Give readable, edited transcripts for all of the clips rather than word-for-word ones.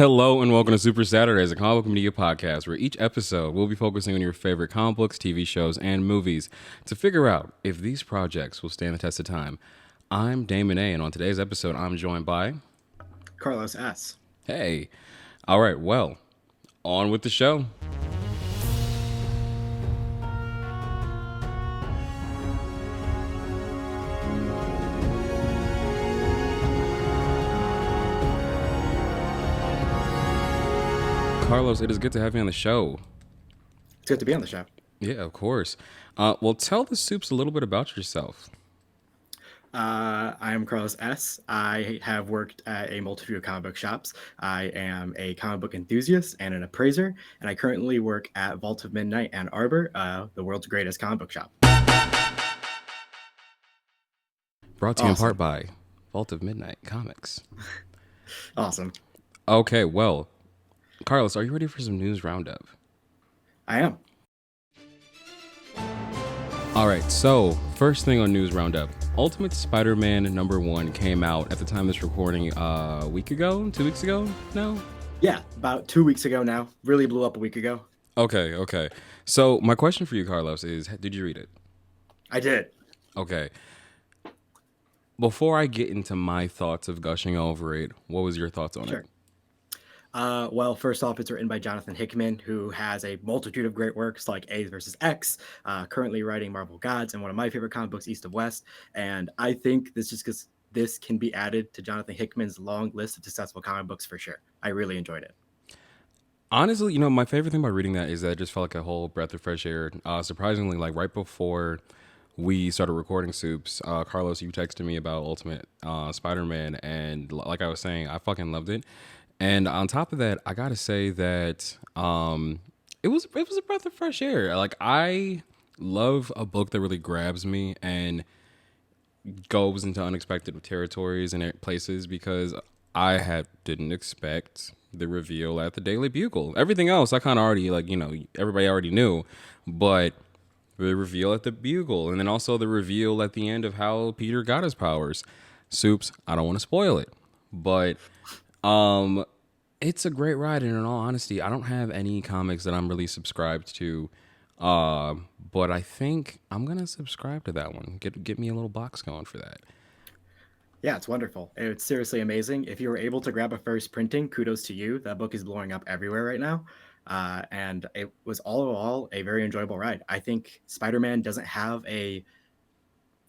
Hello and welcome to Super Saturdays, a comic book media podcast where each episode will be focusing on your favorite comic books, TV shows, and movies to figure out if these projects will stand the test of time. I'm Damon A, and on today's episode, I'm joined by... Carlos S. Hey. All right, well, on with the show. Carlos, it is good to have you on the show. It's good to be on the show. Yeah, of course. Well, tell the Soups a little bit about yourself. I am Carlos S. I have worked at a multitude of comic book shops. I am a comic book enthusiast and an appraiser, and I currently work at Vault of Midnight Ann Arbor, the world's greatest comic book shop. Brought to you in part by Vault of Midnight Comics. Awesome. Okay, well, Carlos, are you ready for some news roundup? I am. All right, so first thing on news roundup. Ultimate Spider-Man #1 came out at the time of this recording a week ago, 2 weeks ago now? Yeah, about 2 weeks ago now. Really blew up a week ago. Okay. So my question for you, Carlos, is did you read it? I did. Okay. Before I get into my thoughts of gushing over it, what was your thoughts on it? Well, first off, it's written by Jonathan Hickman, who has a multitude of great works like A versus X, currently writing Marvel Gods, and one of my favorite comic books, East of West. And I think this can be added to Jonathan Hickman's long list of successful comic books for sure. I really enjoyed it. Honestly, my favorite thing about reading that is that it just felt like a whole breath of fresh air. Surprisingly, like right before we started recording Soups, Carlos, you texted me about Ultimate Spider-Man, and like I was saying, I fucking loved it. And on top of that, I gotta say that it was a breath of fresh air. Like, I love a book that really grabs me and goes into unexpected territories and places, because I didn't expect the reveal at the Daily Bugle. Everything else I kind of already, everybody already knew, but the reveal at the Bugle, and then also the reveal at the end of how Peter got his powers. Soups, I don't want to spoil it, but it's a great ride, and in all honesty, I don't have any comics that I'm really subscribed to, but I think I'm gonna subscribe to that one. Get me a little box going for that. Yeah, it's wonderful. It's seriously amazing. If you were able to grab a first printing, kudos to you. That book is blowing up everywhere right now. And it was all in all a very enjoyable ride. I think Spider-Man doesn't have a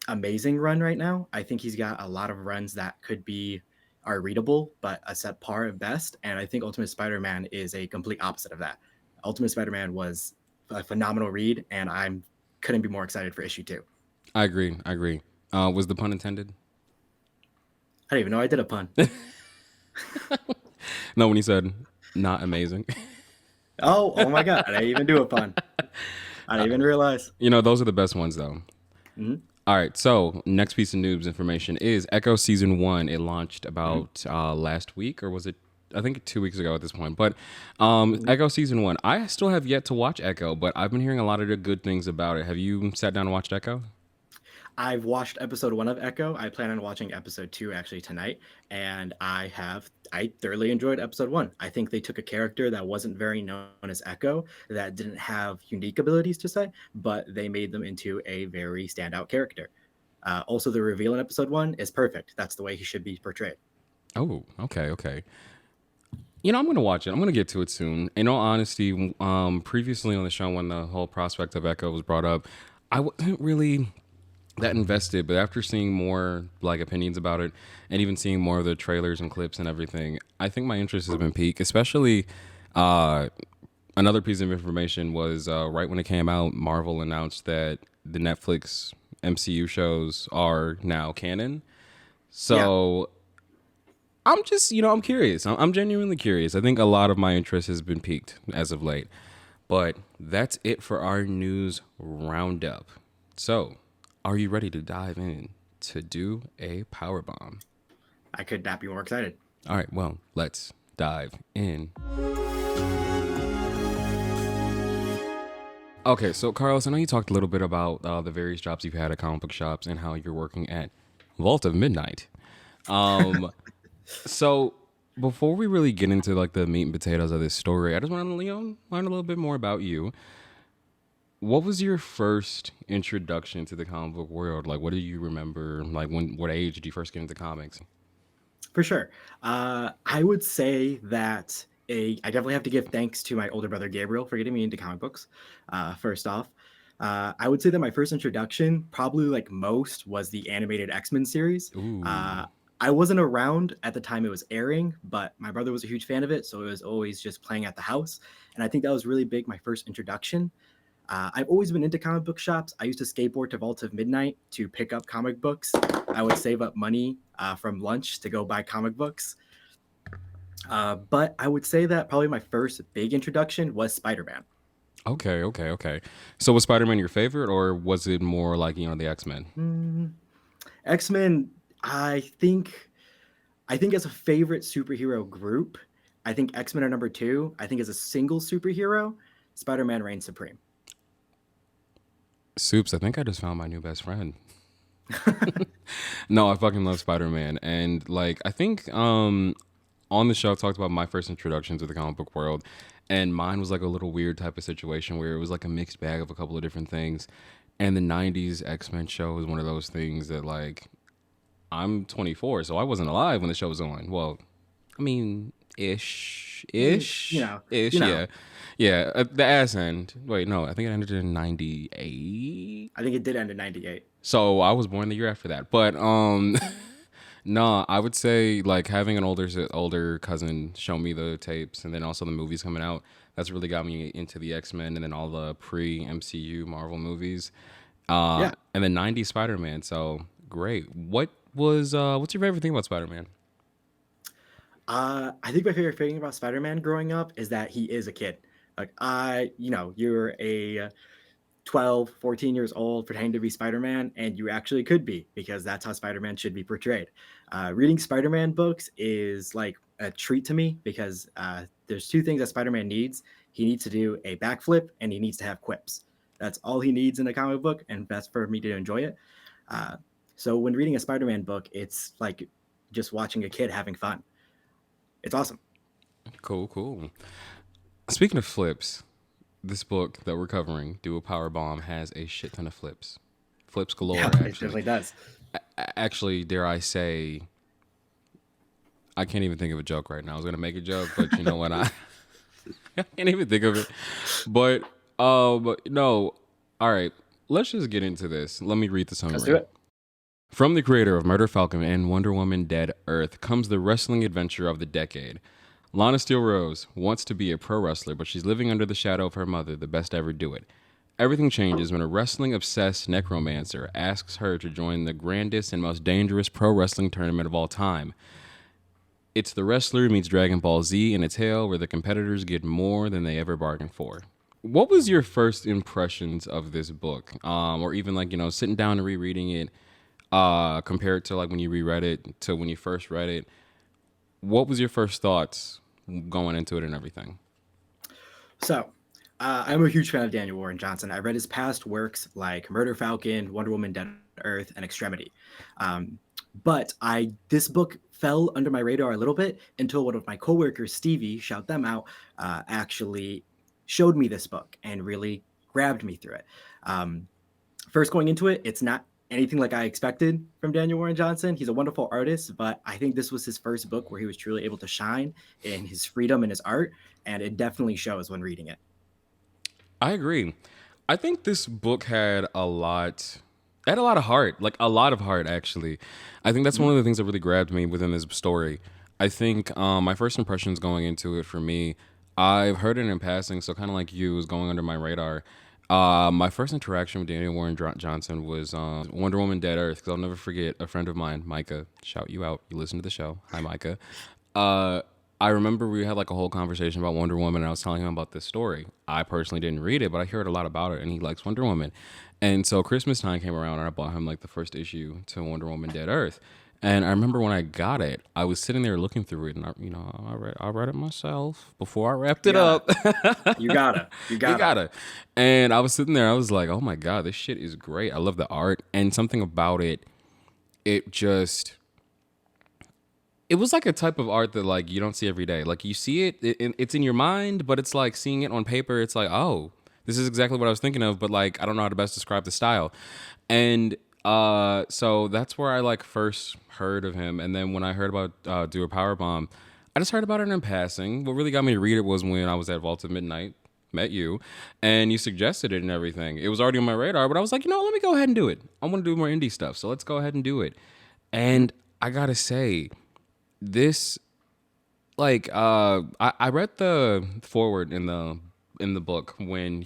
amazing run right now. I think he's got a lot of runs that are readable, but a set par at best. And I think Ultimate Spider-Man is a complete opposite of that. Ultimate Spider-Man was a phenomenal read, and I couldn't be more excited for issue 2. I agree. Was the pun intended? I didn't even know I did a pun. No, when he said not amazing. Oh my God. I didn't even do a pun. I didn't even realize. Those are the best ones, though. Mm-hmm. All right, so next piece of news information is Echo Season 1. It launched about last week, or was it, I think 2 weeks ago at this point. But Echo Season 1, I still have yet to watch Echo, but I've been hearing a lot of the good things about it. Have you sat down and watched Echo? I've watched episode 1 of Echo. I plan on watching episode 2 actually tonight, and I thoroughly enjoyed episode 1. I think they took a character that wasn't very known as Echo, that didn't have unique abilities to say, but they made them into a very standout character. Also, the reveal in episode 1 is perfect. That's the way he should be portrayed. Oh, okay. I'm going to watch it. I'm going to get to it soon. In all honesty, previously on the show, when the whole prospect of Echo was brought up, I wasn't really that invested, but after seeing more opinions about it, and even seeing more of the trailers and clips and everything, I think my interest has been piqued. Especially another piece of information was right when it came out, Marvel announced that the Netflix MCU shows are now canon. So I'm just, I'm curious. I'm genuinely curious. I think a lot of my interest has been piqued as of late. But that's it for our news roundup. So, are you ready to dive in to do a power bomb? I could not be more excited. All right, well, let's dive in. Okay, so Carlos, I know you talked a little bit about the various jobs you've had at comic book shops and how you're working at Vault of Midnight. So before we really get into like the meat and potatoes of this story, I just want to learn a little bit more about you. What was your first introduction to the comic book world? Like, what do you remember? Like, what age did you first get into comics? For sure. I would say that I definitely have to give thanks to my older brother Gabriel for getting me into comic books. First off, I would say that my first introduction, probably like most, was the animated X-Men series. Ooh, Uh, I wasn't around at the time it was airing, but my brother was a huge fan of it, so it was always just playing at the house, and I think that was really big. My first introduction. I've always been into comic book shops. I used to skateboard to Vault of Midnight to pick up comic books. I would save up money from lunch to go buy comic books. But I would say that probably my first big introduction was Spider Man. okay, okay, okay. So was Spider Man your favorite, or was it more like the X Men? Mm, X Men, I think, I think as a favorite superhero group, I think X Men are number two. I think as a single superhero, Spider Man reigns supreme. Soups. I think I just found my new best friend. No, I fucking love Spider Man, and like I think on the show I talked about my first introduction to the comic book world, and mine was like a little weird type of situation where it was like a mixed bag of a couple of different things. And the '90s X-Men show is one of those things that like I'm 24, so I wasn't alive when the show was on. Well, I mean, You know, you know. yeah, yeah. The ass end. Wait, no, I think it ended in '98. I think it did end in '98. So I was born the year after that. But no, I would say like having an older cousin show me the tapes and then also the movies coming out. That's really got me into the X Men and then all the pre MCU Marvel movies. Yeah. And then '90s Spider Man. So great. What's your favorite thing about Spider Man? I think my favorite thing about Spider-Man growing up is that he is a kid. Like you're a 12, 14 years old pretending to be Spider-Man, and you actually could be because that's how Spider-Man should be portrayed. Reading Spider-Man books is like a treat to me because there's two things that Spider-Man needs. He needs to do a backflip and he needs to have quips. That's all he needs in a comic book, and that's for me to enjoy it. Uh, so when reading a Spider-Man book, it's like just watching a kid having fun. It's awesome. Cool, cool. Speaking of flips, this book that we're covering, Do a Power Bomb, has a shit ton of flips. Flips Yeah, galore, it actually. definitely does. Actually, dare I say, I can't even think of a joke right now. I was gonna make a joke, but you know what? I can't even think of it. But no. All right, let's just get into this. Let me read the Let's do summary. it. From the creator of Murder Falcon and Wonder Woman Dead Earth comes the wrestling adventure of the decade. Lana Steele Rose wants to be a pro wrestler, but she's living under the shadow of her mother, the best to ever do it. Everything changes when a wrestling obsessed necromancer asks her to join the grandest and most dangerous pro wrestling tournament of all time. It's the wrestler meets Dragon Ball Z in a tale where the competitors get more than they ever bargained for. What was your first impressions of this book, or even like sitting down and rereading it, compared to like when you reread it to when you first read it? What was your first thoughts going into it and everything? So, I'm a huge fan of Daniel Warren Johnson. I read his past works like Murder Falcon, Wonder Woman, Dead Earth, and Extremity. But I this book fell under my radar a little bit until one of my coworkers, Stevie, shout them out, actually showed me this book and really grabbed me through it. Um, First going into it, it's not anything like I expected from Daniel Warren Johnson. He's a wonderful artist, but I think this was his first book where he was truly able to shine in his freedom and his art, and it definitely shows when reading it. I agree. I think this book had a lot. It had a lot of heart, like a lot of heart, actually. I think that's Mhm. one of the things that really grabbed me within this story. I think my first impressions going into it for me, I've heard it in passing, so kind of like you, was going under my radar. My first interaction with Daniel Warren Johnson was Wonder Woman Dead Earth, because I'll never forget a friend of mine, Micah, shout you out. You listen to the show. Hi, Micah. Uh, I remember we had like a whole conversation about Wonder Woman, and I was telling him about this story. I personally didn't read it, but I heard a lot about it, and he likes Wonder Woman. And so Christmas time came around, and I bought him like the first issue to Wonder Woman Dead Earth. And I remember when I got it, I was sitting there looking through it, and I read it myself before I wrapped You it gotta, up. you You gotta. gotta. And I was sitting there, I was like, oh my god, this shit is great. I love the art, and something about it, it just it was like a type of art that like you don't see every day. Like you see it's in your mind, but it's like seeing it on paper. It's like, oh, this is exactly what I was thinking of, but like I don't know how to best describe the style. And so that's where I like first heard of him. And then when I heard about Do a Power Bomb, I just heard about it in passing. What really got me to read it was when I was at Vault of Midnight, met you, and you suggested it and everything. It was already on my radar, but I was like, let me go ahead and do it. I want to do more indie stuff, so let's go ahead and do it. And I gotta say, this I read the forward in the book when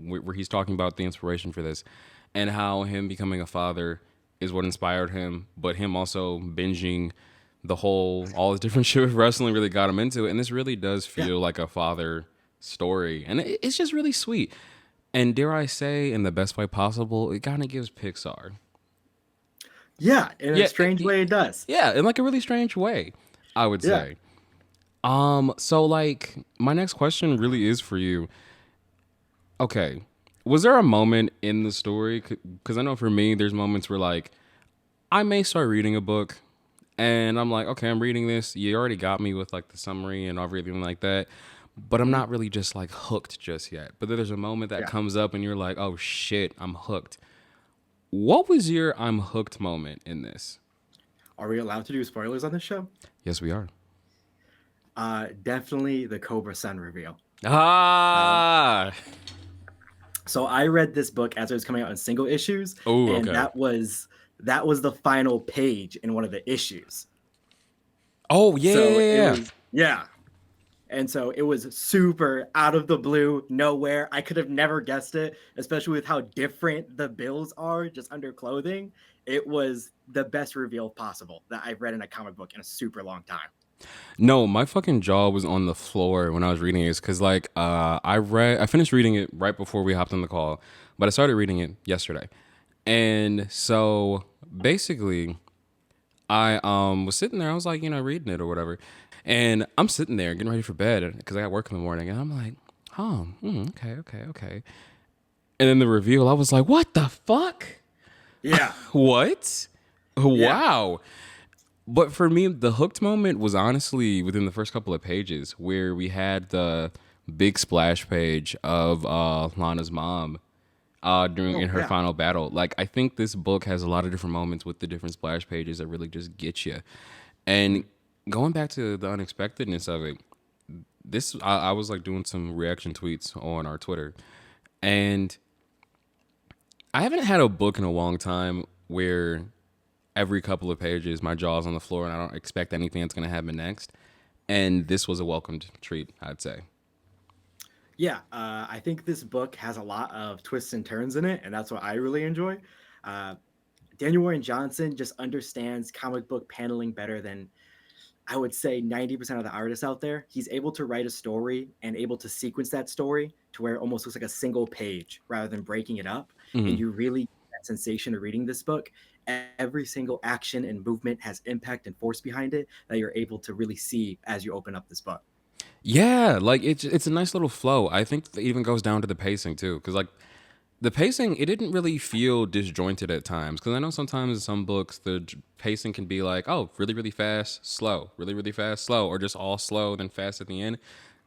where he's talking about the inspiration for this and how him becoming a father is what inspired him, but him also binging all the different shit with wrestling really got him into it. And this really does Yeah. feel like a father story, and it's just really sweet. And dare I say, in the best way possible, it kind of gives Pixar. Yeah, in a Yeah, strange way it does. yeah, in like a really strange way, I would Yeah. say. So like my next question really is for you. Okay. Was there a moment in the story? Because I know for me, there's moments where like I may start reading a book and I'm like, okay, I'm reading this. You already got me with like the summary and everything like that. But I'm Mhm. not really just like hooked just yet. But then there's a moment that Yeah. comes up and you're like, oh shit, I'm hooked. What was your I'm hooked moment in this? Are we allowed to do spoilers on this show? Yes, we are. Definitely the Cobra Sun reveal. Um, Ah. so I read this book as it was coming out in single issues, Oh, and okay. that was the final page in one of the issues. Oh, yeah, So yeah, it yeah. was, yeah. And so it was super out of the blue, nowhere. I could have never guessed it, especially with how different the bills are just under clothing. It was the best reveal possible that I've read in a comic book in a super long time. No, my fucking jaw was on the floor when I was reading it because like I finished reading it right before we hopped on the call, but I started reading it yesterday. And so basically I was sitting there, I was like, reading it or whatever. And I'm sitting there getting ready for bed because I got work in the morning and I'm like, okay, okay, okay. And then the reveal, I was like, what the fuck? Yeah, What? yeah, Wow. But for me, the hooked moment was honestly within the first couple of pages where we had the big splash page of Lana's mom during oh in her yeah. final battle. Like I think this book has a lot of different moments with the different splash pages that really just get you. And Mhm. going back to the unexpectedness of it, I was like doing some reaction tweets on our Twitter, and I haven't had a book in a long time where every couple of pages my jaw's on the floor and I don't expect anything that's going to happen next. And this was a welcomed treat, I'd say. Yeah, I think this book has a lot of twists and turns in it, and that's what I really enjoy. Uh, Daniel Warren Johnson just understands comic book paneling better than I would say 90% of the artists out there. He's able to write a story and able to sequence that story to where it almost looks like a single page rather than breaking it up. And Mhm. you really get that sensation of reading this book. Every single action and movement has impact and force behind it that you're able to really see as you open up this book. Yeah, like it's a nice little flow. I think it even goes down to the pacing too, because like the pacing, it didn't really feel disjointed at times. Because I know sometimes in some books pacing can be like, oh, really really fast, slow, really really fast, slow, or just all slow then fast at the end.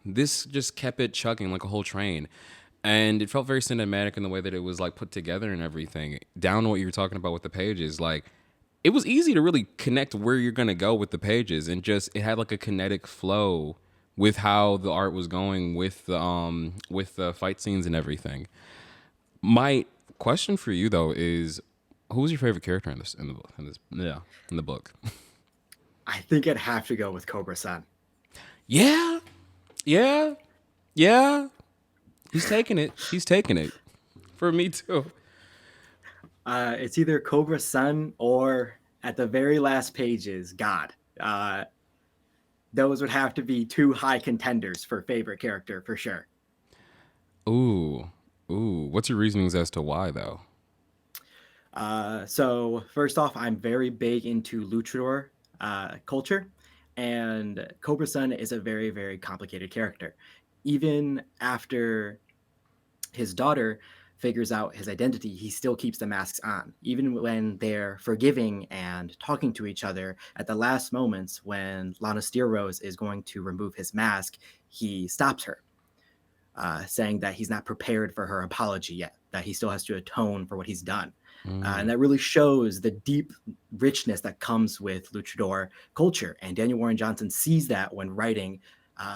This just kept it chugging like a whole train, and it felt very cinematic in the way that it was like put together and everything. Down to what you were talking about with the pages, like it was easy to really connect where you're gonna go with the pages, and just it had like a kinetic flow with how the art was going with the fight scenes and everything. My question for you though is, who was your favorite character in this in the book? I think I'd have to go with Cobra San. Yeah, yeah, yeah. He's taking it. He's taking it for me too. It's either Cobra Sun or at the very last pages, God. Those would have to be two high contenders for favorite character for sure. Ooh, ooh. What's your reasonings as to why though? So first off, I'm very big into luchador culture, and Cobra Sun is a very, very complicated character. Even after his daughter figures out his identity, he still keeps the masks on. Even when they're forgiving and talking to each other, at the last moments when Lana Steelrose is going to remove his mask, he stops her, saying that he's not prepared for her apology yet, that he still has to atone for what he's done. And that really shows the deep richness that comes with luchador culture. And Daniel Warren Johnson sees that when writing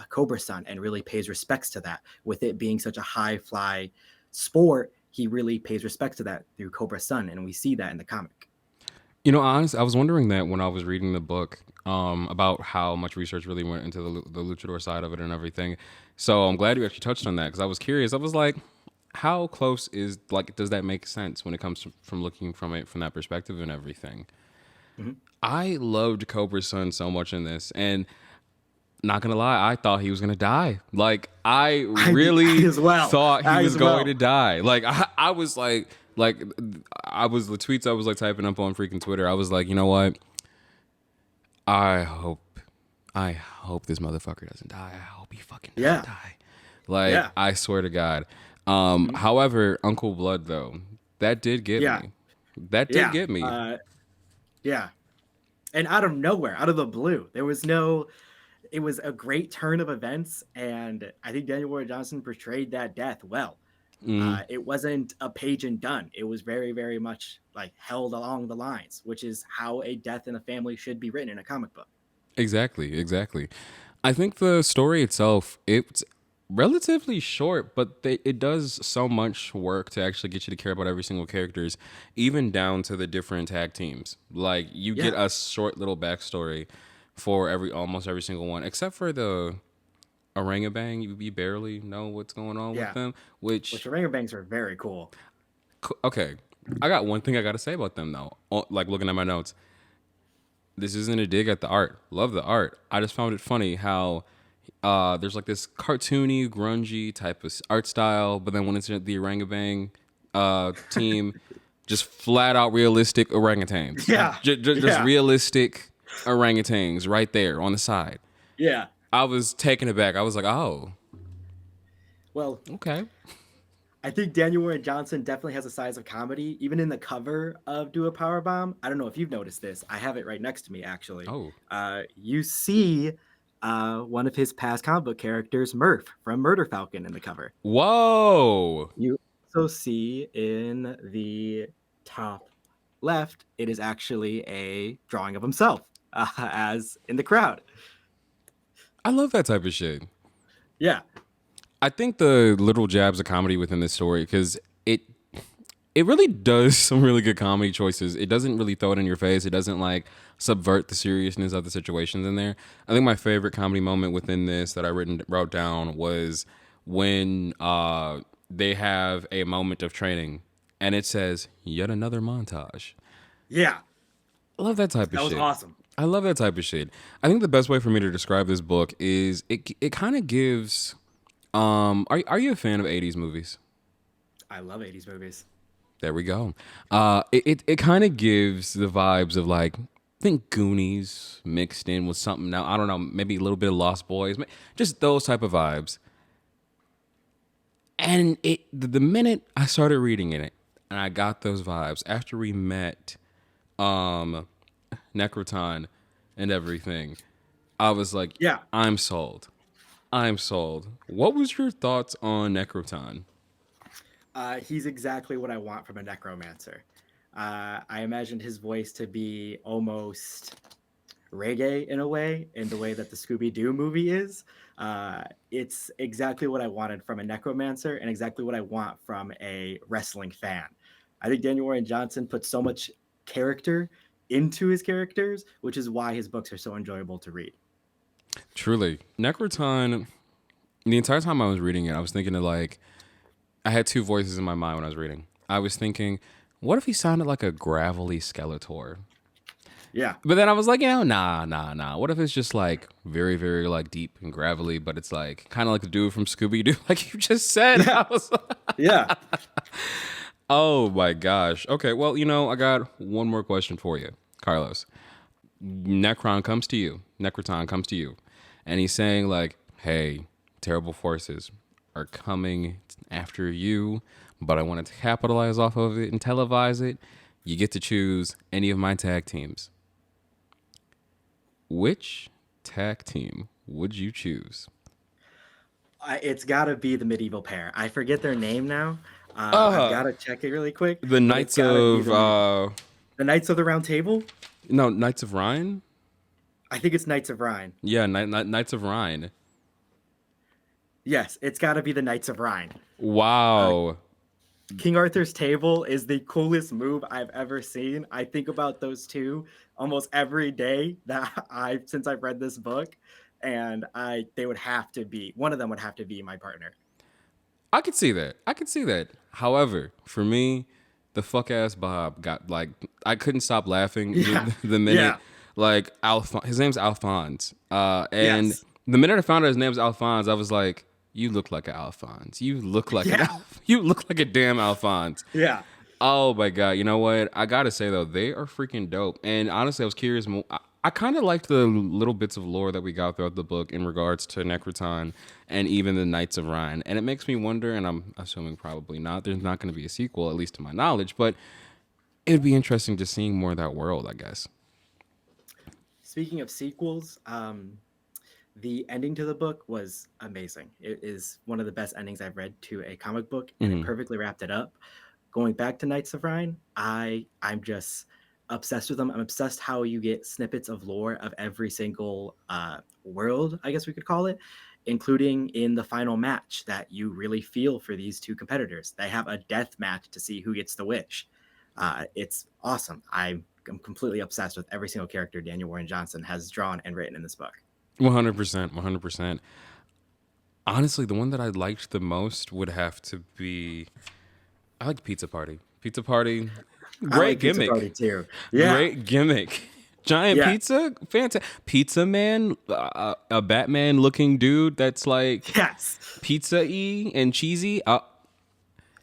Cobra Sun and really pays respects to that. With it being such a high fly sport, he really pays respect to that through Cobra Sun. And we see that in the comic. You know, honestly, I was wondering that when I was reading the book about how much research really went into the luchador side of it and everything. So I'm glad you actually touched on that because I was curious. I was like, how close is like does that make sense when it comes to, from looking from it from that perspective and everything? Mhm. I loved Cobra's son so much in this, and not gonna lie, I thought he was gonna die. Like I I really as well. thought he I was as well. going to die. Like I was like I was the tweets I was like typing up on freaking Twitter. I was like, you know what? I hope I hope this motherfucker doesn't die. I hope he fucking doesn't Yeah. die. Like Yeah. I swear to God. Mhm. However, Uncle Blood though, that did get Yeah. me. That did Yeah. get me. Yeah. And out of nowhere, out of the blue, there was no, it was a great turn of events. And I think Daniel Warren Johnson portrayed that death well. It wasn't a page and done. It was very, very much like held along the lines, which is how a death in a family should be written in a comic book. Exactly, exactly. I think the story itself, it's relatively short, but it does so much work to actually get you to care about every single characters, even down to the different tag teams. Like you get Yeah. a short little backstory for almost every single one, except for the Orangabang. You barely know what's going on with Yeah. them. Which Which the Ringer Bangs are very cool. okay, I got one thing I got to say about them though. Like looking at my notes, this isn't a dig at the art. Love the art. I just found it funny how there's like this cartoony, grungy type of art style, but then when it's the orangutang team, just flat out realistic orangutans, Yeah. just Yeah. realistic orangutans right there on the side. Yeah. I was taken aback. I was like, oh, Well, okay. I think Daniel Warren Johnson definitely has a size of comedy, even in the cover of Do a Powerbomb. I don't know if you've noticed this. I have it right next to me, actually. Oh, You see one of his past comic book characters, Murph from Murder Falcon, in the cover. whoa. You also see in the top left, it is actually a drawing of himself as in the crowd. I love that type of shit. Yeah. I think the little jabs of comedy within this story because it it really does some really good comedy choices. It doesn't really throw it in your face. It doesn't like subvert the seriousness of the situations in there. I think my favorite comedy moment within this that I wrote down was when they have a moment of training and it says yet another montage. Yeah. I love that type of That was shit. awesome. I love that type of shit. I think the best way for me to describe this book is it kind of gives are you a fan of 80s movies? I love 80s movies. There we go. It kind of gives the vibes of like think Goonies mixed in with something now. I don't know, maybe a little bit of Lost Boys, just those type of vibes. And the minute I started reading it, and I got those vibes after we met Necroton and everything, I was like, Yeah. I'm sold. I'm sold. What was your thoughts on Necroton? He's exactly what I want from a necromancer. I imagined his voice to be almost reggae in a way, in the way that the Scooby Doo movie is. It's exactly what I wanted from a necromancer and exactly what I want from a wrestling fan. I think Daniel Warren Johnson put so much character into his characters, which is why his books are so enjoyable to read. Truly, Necroton. The entire time I was reading it, I was thinking of like I had two voices in my mind when I was reading. I was thinking, what if he sounded like a gravelly Skeletor? Yeah. But then I was like, nah. What if it's just like very, very like deep and gravelly, but it's like kind of like the dude from Scooby Doo, like you just said. Yeah. I was Yeah. oh my gosh. Okay, well, I got one more question for you, Carlos. Necroton comes to you, and he's saying like, "Hey, terrible forces are coming after you, but I want to capitalize off of it and televise it, you get to choose any of my tag teams. Which tag team would you choose? It's got to be the medieval pair. I forget their name now. I've Uh, got to check it really quick, the but it's Knights got to be of the Knights of the Round Table. no, Knights of Rhine. I think it's Knights of Rhine. Yeah, Knights of Rhine. Yes, it's got to be the Knights of Rhine. Uh, Wow. King Arthur's table is the coolest move I've ever seen. I think about those two almost every day that I since I've read this book, and they would have to be one of them would have to be my partner. I could see that. I could see that. However, for me, the fuck ass Bob got like I couldn't stop laughing Yeah, the minute yeah, like his name's Alphonse. And yes, the minute I found out his name's Alphonse, I was like, you look like an Alphonse. You look like an yeah, you look like a damn Alphonse. yeah. Oh my god! You know what? I gotta say though, they are freaking dope. And honestly, I was curious. I kind of liked the little bits of lore that we got throughout the book in regards to Necroton and even the Knights of Rhine. And it makes me wonder. And I'm assuming probably not. There's not going to be a sequel, at least to my knowledge. But it'd be interesting just seeing more of that world, I guess. Speaking of sequels, the ending to the book was amazing. It is one of the best endings I've read to a comic book, and it Hmm. perfectly wrapped it up. Going back to Knights of Rhine, I'm just obsessed with them. I'm obsessed how you get snippets of lore of every single world, I guess we could call it, including in the final match that you really feel for these two competitors. They have a death match to see who gets the wish. It's awesome. I'm completely obsessed with every single character Daniel Warren Johnson has drawn and written in this book. 100%. 100%. Honestly, the one that I liked the most would have to be. I like Pizza Party. Pizza Party, I great like Pizza gimmick. Party too. Yeah, Great gimmick. Giant yeah, pizza, fantastic. Pizza man, a Batman looking dude that's like yes, pizza y and cheesy. I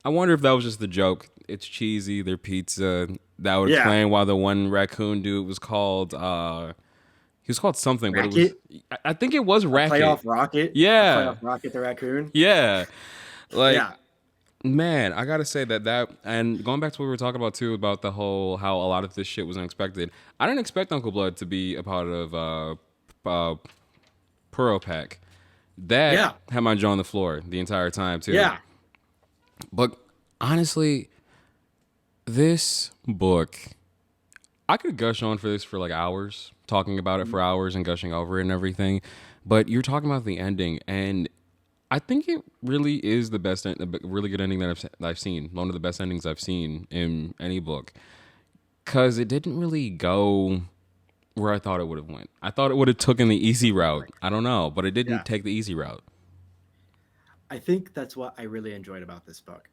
wonder if that was just the joke. It's cheesy, they're pizza. That would yeah. explain why the one raccoon dude was called. He was called something, but it was. Racket, I think it was Racket. playoff Rocket, a Yeah, playoff Rocket the raccoon. yeah. Like Yeah, man, I gotta say that and going back to what we were talking about too about the whole how a lot of this shit was unexpected. I didn't expect Uncle Blood to be a part of Puro Pack. That yeah, had my jaw on the floor the entire time too. yeah. But honestly, this book, I could gush on for this for like hours, talking about it for hours and gushing over it and everything. But you're talking about the ending, and I think it really is the best, a really good ending that I've seen. One of the best endings I've seen in any book, because it didn't really go where I thought it would have went. I thought it would have taken the easy route. I don't know, but it didn't Yeah. take the easy route. I think that's what I really enjoyed about this book.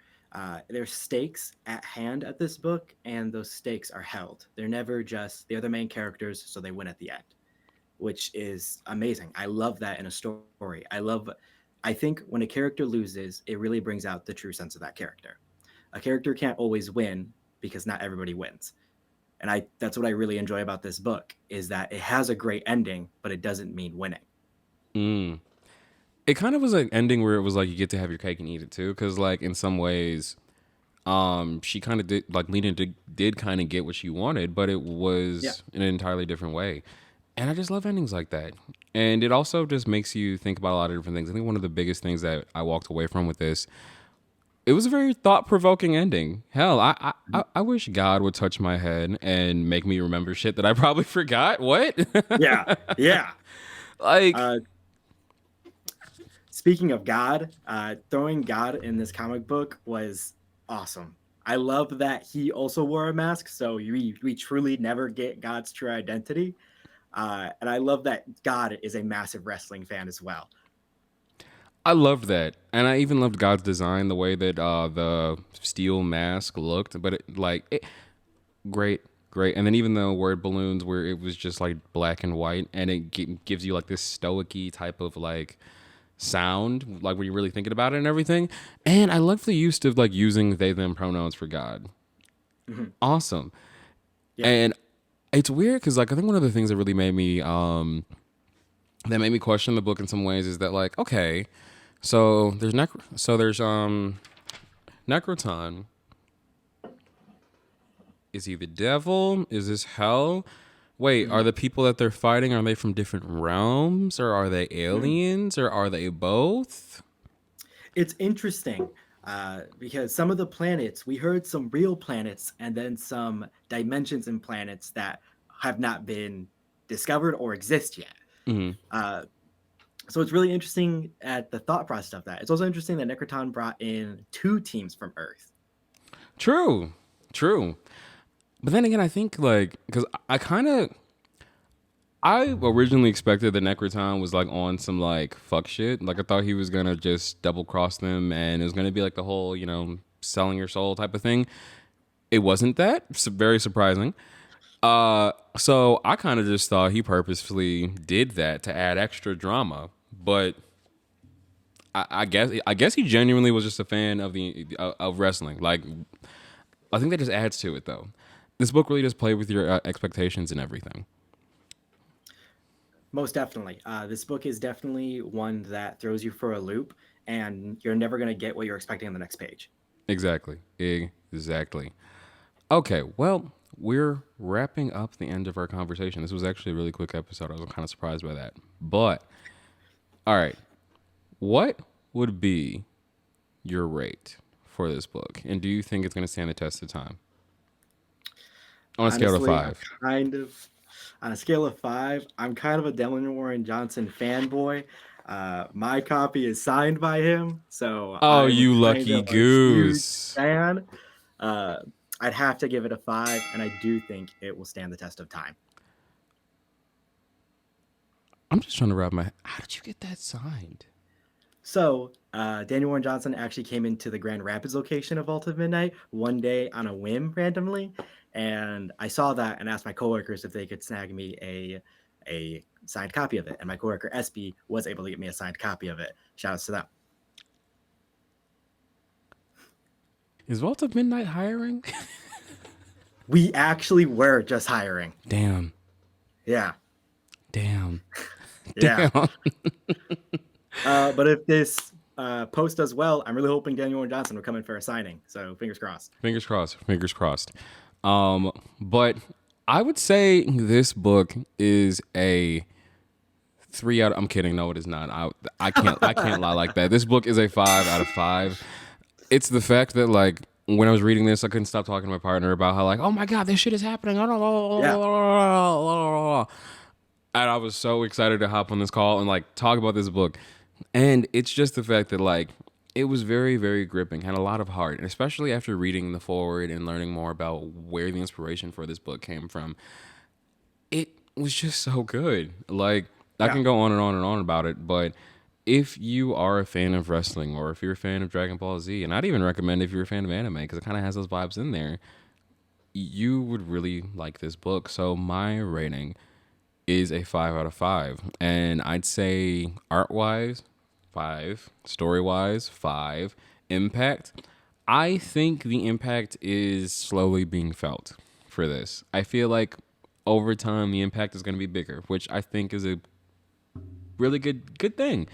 There's stakes at hand at this book, and those stakes are held. They're never just the other main characters, so they win at the end, which is amazing. I love that in a story. I think when a character loses, it really brings out the true sense of that character. A character can't always win because not everybody wins. And that's what I really enjoy about this book is that it has a great ending, but it doesn't mean winning. Mm. It kind of was an ending where it was like you get to have your cake and eat it too, because like in some ways, she kind of did like Lena did kind of get what she wanted, but it Yeah. was in an entirely different way. And I just love endings like that. And it also just makes you think about a lot of different things. I think one of the biggest things that I walked away from with this, it was a very thought provoking ending. Hell, I wish God would touch my head and make me remember shit that I probably forgot. What? Yeah. Yeah. Like, Uh, Speaking of God, throwing God in this comic book was awesome. I love that he also wore a mask, so we truly never get God's true identity. And I love that God is a massive wrestling fan as well. I loved that, and I even loved God's design, the way that the steel mask looked. But great, great. And then even the word balloons, where it was just like black and white, and it gives you like this stoicy type of like sound, like when you're really thinking about it and everything. And I love the use of like using they them pronouns for God. Mhm. Awesome. Yeah. And it's weird because like I think one of the things that really made me that made me question the book in some ways is that like okay, so there's Necroton, is he the devil? Is this hell? Wait, are Mm. the people that they're fighting, are they from different realms, or are they Mm. aliens, or are they both? It's interesting because some of the planets, we heard some real planets and then some dimensions in planets that have not been discovered or exist yet. Mm. Uh, so it's really interesting at the thought process of that. It's also interesting that Necroton brought in two teams from Earth. True, true. But then again, I think like because I originally expected that Necroton was like on some like fuck shit. Like I thought he was gonna just double cross them, and it was gonna be like the whole selling your soul type of thing. It wasn't that. It's very surprising. So I kind of just thought he purposefully did that to add extra drama, but I guess he genuinely was just a fan of the of wrestling. Like I think that just adds to it though. This book really does play with your expectations and everything. Most definitely. This book is definitely one that throws you for a loop, and you're never going to get what you're expecting on the next page. Exactly. Exactly. Okay, well, we're wrapping up the end of our conversation. This was actually a really quick episode. I was kind of surprised by that. But all right, what would be your rate for this book? And do you think it's going to stand the test of time? On a scale of Honestly, I'm 5. kind of on a scale of 5. I'm kind of a Dylan Warren Johnson fanboy. My copy is signed by him, so Oh, I'm you kind lucky of a huge goose. fan. Uh, I'd have to give it a 5, and I do think it will stand the test of time. I'm just trying to wrap my. How did you get that signed? So, Daniel Warren Johnson actually came into the Grand Rapids location of Vault of Midnight one day on a whim randomly, and I saw that and asked my coworkers if they could snag me a signed copy of it. And my coworker SB was able to get me a signed copy of it. Shout outs to them. Is Vault of Midnight hiring? We actually were just hiring. Damn. Yeah, Damn. yeah. Damn. But if this post does well, I'm really hoping Daniel Warren Johnson will come in for a signing. So fingers crossed. Fingers crossed. Fingers crossed. But I would say this book is a 3 out. I'm kidding. No, it is not. I can't lie like that. This book is a 5 out of 5. It's the fact that like when I was reading this, I couldn't stop talking to my partner about how like, oh my god, this shit is happening. Yeah. And I was so excited to hop on this call and like talk about this book. And it's just the fact that like it was very, very gripping, had a lot of heart, and especially after reading the forward and learning more about where the inspiration for this book came from. It was just so good. Like I Yeah. can go on and on and on about it, but if you are a fan of wrestling or if you're a fan of Dragon Ball Z, and I'd even recommend if you're a fan of anime because it kind of has those vibes in there, you would really like this book. So my rating is a 5 out of 5. And I'd say art wise, 5, story wise, 5, impact. I think the impact is slowly being felt for this. I feel like over time the impact is going to be bigger, which I think is a really good thing.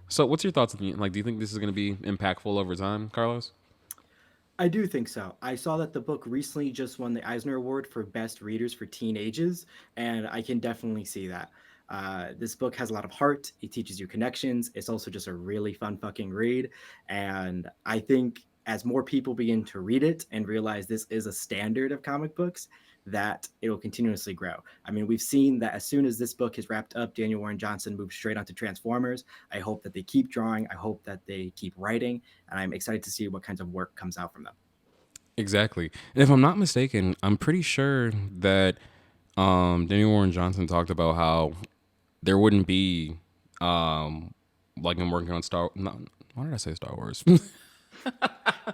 So, what's your thoughts on the like? Do you think this is going to be impactful over time, Carlos? I do think so. I saw that the book recently just won the Eisner Award for Best Readers for Teen Ages, and I can definitely see that. This book has a lot of heart. It teaches you connections. It's also just a really fun fucking read. And I think as more people begin to read it and realize this is a standard of comic books, that it'll continuously grow. I mean, we've seen that as soon as this book is wrapped up, Daniel Warren Johnson moves straight onto Transformers. I hope that they keep drawing. I hope that they keep writing. And I'm excited to see what kinds of work comes out from them. Exactly. And if I'm not mistaken, I'm pretty sure that Daniel Warren Johnson talked about how there wouldn't be like him working on Star. No, why did I say Star Wars?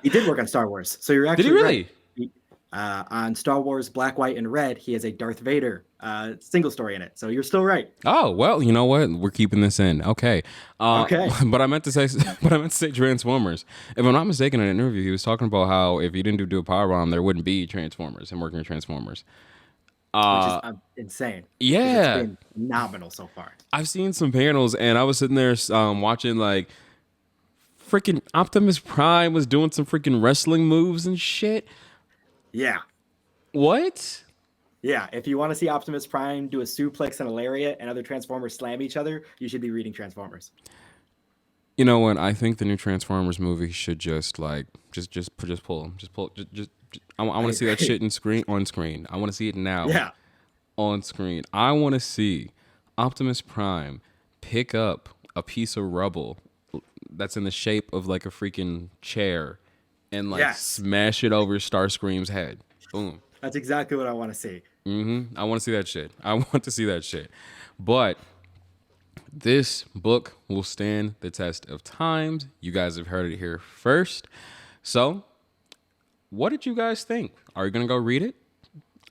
He did work on Star Wars, so you're Did he actually right. really? On Star Wars Black, White, and Red, he has a Darth Vader single story in it. So you're still right. Oh well, you know what? We're keeping this in. Okay, Okay. but I meant to say, but I meant to say Transformers. If I'm not mistaken, in an interview, he was talking about how if he didn't do a power bomb, there wouldn't be Transformers and working with Transformers. Which is insane. Because it's Yeah, been phenomenal so far. I've seen some panels, and I was sitting there watching like freaking Optimus Prime was doing some freaking wrestling moves and shit. Yeah. What? Yeah, if you want to see Optimus Prime do a suplex and a lariat and other Transformers slam each other, you should be reading Transformers. You know what? I think the new Transformers movie should just like just pull, I want I to see that agree. shit in screen on screen. I want to see it now Yeah. on screen. I want to see Optimus Prime pick up a piece of rubble that's in the shape of like a freaking chair and like Yes. smash it over Starscream's head. Boom. That's exactly what I want to see. I want to see that shit. I want to see that shit. But this book will stand the test of times. You guys have heard it here first. So, what did you guys think? Are you going to go read it?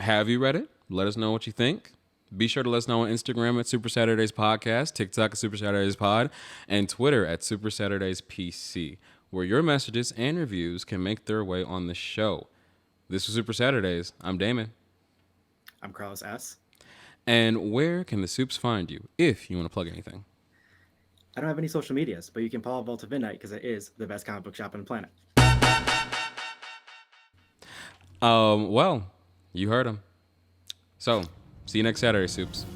Have you read it? Let us know what you think. Be sure to let us know on Instagram at Super Saturdays Podcast, TikTok at Super Saturdays Pod, and Twitter at Super Saturdays PC, where your messages and reviews can make their way on the show. This was Super Saturdays. I'm Damon. I'm Carlos S. And where can the Soups find you if you want to plug anything? I don't have any social medias, but you can follow Vault of Midnight because it is the best comic book shop on the planet. Well, you heard him. So, see you next Saturday, Soups.